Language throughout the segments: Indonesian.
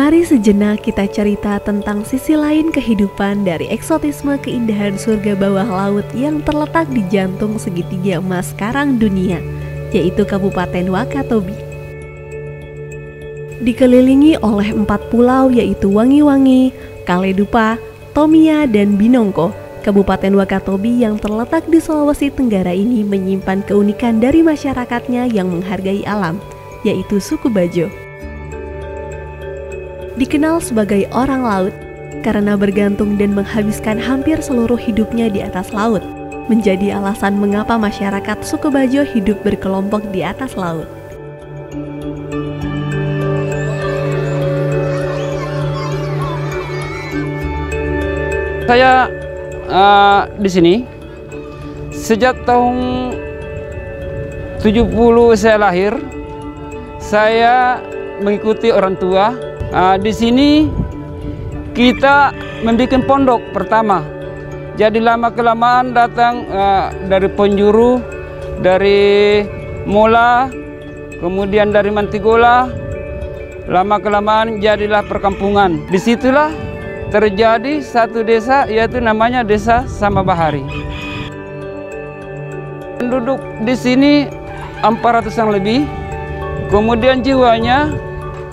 Mari sejenak kita cerita tentang sisi lain kehidupan dari eksotisme keindahan surga bawah laut yang terletak di jantung segitiga emas karang dunia, yaitu Kabupaten Wakatobi. Dikelilingi oleh 4 pulau yaitu Wangi-Wangi, Kaledupa, Tomia, dan Binongko, Kabupaten Wakatobi yang terletak di Sulawesi Tenggara ini menyimpan keunikan dari masyarakatnya yang menghargai alam, yaitu suku Bajo. Dikenal sebagai orang laut karena bergantung dan menghabiskan hampir seluruh hidupnya di atas laut, menjadi alasan mengapa masyarakat suku Bajo hidup berkelompok di atas laut. Saya di sini sejak tahun 70 saya lahir. Saya mengikuti orang tua. Di sini kita membuat pondok pertama. Jadi lama-kelamaan datang dari penjuru, dari Mola, kemudian dari Mantigola. Lama-kelamaan jadilah perkampungan. Disitulah terjadi satu desa, yaitu namanya Desa Sambabahari. Penduduk di sini 400-an lebih. Kemudian jiwanya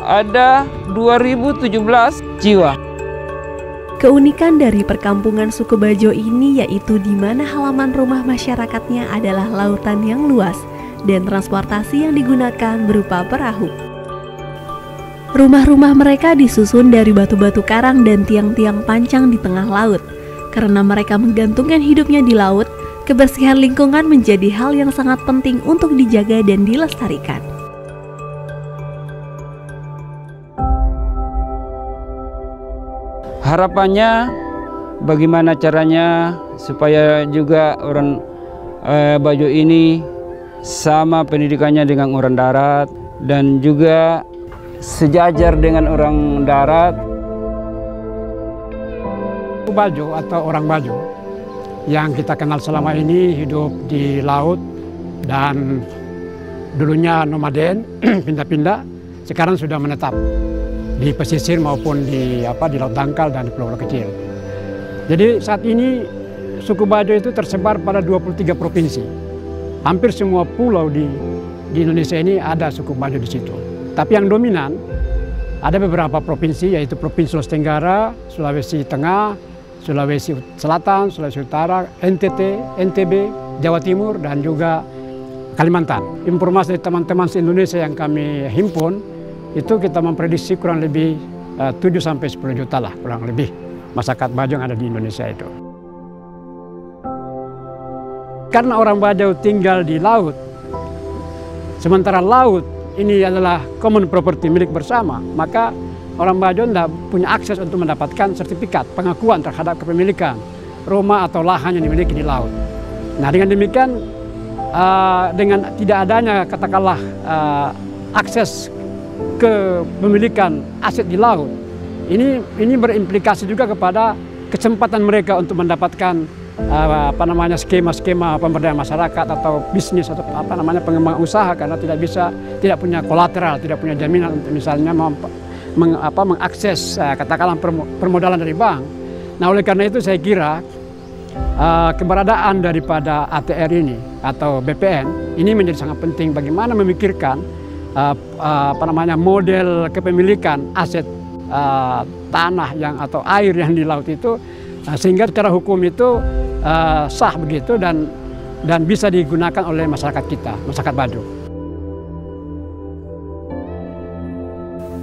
ada 2017 jiwa. Keunikan dari perkampungan suku Bajo ini yaitu di mana halaman rumah masyarakatnya adalah lautan yang luas dan transportasi yang digunakan berupa perahu. Rumah-rumah mereka disusun dari batu-batu karang dan tiang-tiang pancang di tengah laut. Karena mereka menggantungkan hidupnya di laut, kebersihan lingkungan menjadi hal yang sangat penting untuk dijaga dan dilestarikan. Harapannya bagaimana caranya supaya juga orang Bajo ini sama pendidikannya dengan orang darat dan juga sejajar dengan orang darat. Bajo atau orang Bajo yang kita kenal selama ini hidup di laut dan dulunya nomaden, pindah-pindah, sekarang sudah menetap di pesisir maupun di laut dangkal dan di pulau kecil. Jadi saat ini suku Bajo itu tersebar pada 23 provinsi. Hampir semua pulau di Indonesia ini ada suku Bajo di situ. Tapi yang dominan ada beberapa provinsi, yaitu Provinsi Sulawesi Tenggara, Sulawesi Tengah, Sulawesi Selatan, Sulawesi Utara, NTT, NTB, Jawa Timur, dan juga Kalimantan. Informasi dari teman-teman se-Indonesia yang kami himpun, itu kita memprediksi kurang lebih 7-10 juta lah, kurang lebih masyarakat Bajo yang ada di Indonesia itu. Karena orang Bajo tinggal di laut, sementara laut ini adalah common property, milik bersama, maka orang Bajo tidak punya akses untuk mendapatkan sertifikat pengakuan terhadap kepemilikan rumah atau lahan yang dimiliki di laut. Nah, dengan demikian, dengan tidak adanya katakanlah akses kepemilikan aset di laut, ini berimplikasi juga kepada kesempatan mereka untuk mendapatkan skema-skema pemberdayaan masyarakat atau bisnis atau pengembangan usaha, karena tidak punya kolateral, tidak punya jaminan untuk misalnya mengakses katakanlah permodalan dari bank. Nah, oleh karena itu saya kira keberadaan daripada ATR ini atau BPN ini menjadi sangat penting bagaimana memikirkan model kepemilikan aset tanah atau air yang di laut itu, sehingga secara hukum itu sah begitu dan bisa digunakan oleh masyarakat kita, masyarakat Bajo.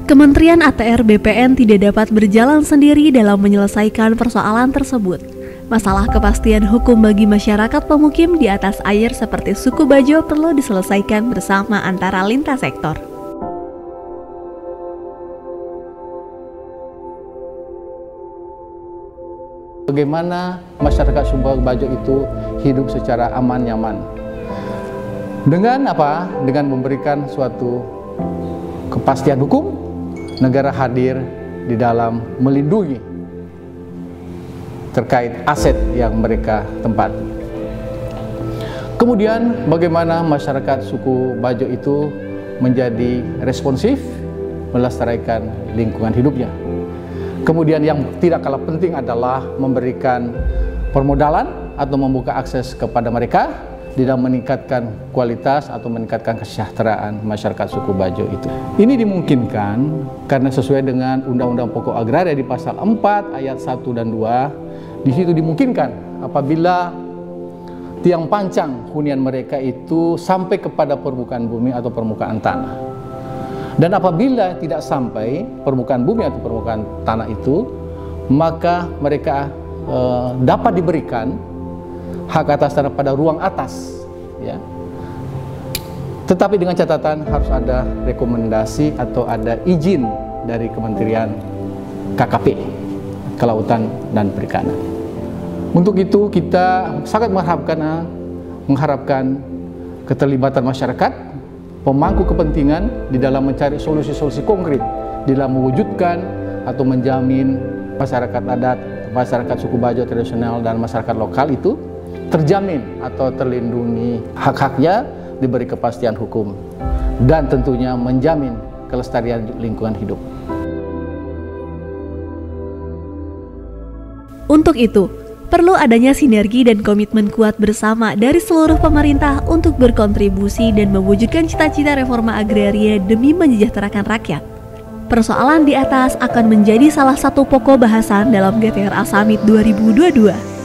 Kementerian ATR BPN tidak dapat berjalan sendiri dalam menyelesaikan persoalan tersebut. Masalah kepastian hukum bagi masyarakat pemukim di atas air seperti suku Bajo perlu diselesaikan bersama antara lintas sektor. Bagaimana masyarakat suku Bajo itu hidup secara aman, nyaman. Dengan apa? Dengan memberikan suatu kepastian hukum, negara hadir di dalam melindungi terkait aset yang mereka tempati. Kemudian bagaimana masyarakat suku Bajo itu menjadi responsif melestarikan lingkungan hidupnya. Kemudian yang tidak kalah penting adalah memberikan permodalan atau membuka akses kepada mereka di dalam meningkatkan kualitas atau meningkatkan kesejahteraan masyarakat suku Bajo itu. Ini dimungkinkan karena sesuai dengan Undang-Undang Pokok Agraria di pasal 4 ayat 1 dan 2, di situ dimungkinkan apabila tiang pancang hunian mereka itu sampai kepada permukaan bumi atau permukaan tanah. Dan apabila tidak sampai permukaan bumi atau permukaan tanah itu, maka mereka dapat diberikan hak atas tanah pada ruang atas, ya. Tetapi dengan catatan harus ada rekomendasi atau ada izin dari Kementerian KKP, Kelautan dan Perikanan. Untuk itu kita sangat mengharapkan keterlibatan masyarakat, pemangku kepentingan di dalam mencari solusi-solusi konkret di dalam mewujudkan atau menjamin masyarakat adat, masyarakat suku Bajo tradisional dan masyarakat lokal itu terjamin atau terlindungi hak-haknya, diberi kepastian hukum, dan tentunya menjamin kelestarian lingkungan hidup. Untuk itu, perlu adanya sinergi dan komitmen kuat bersama dari seluruh pemerintah untuk berkontribusi dan mewujudkan cita-cita reforma agraria demi mensejahterakan rakyat. Persoalan di atas akan menjadi salah satu pokok bahasan dalam GTRA Summit 2022.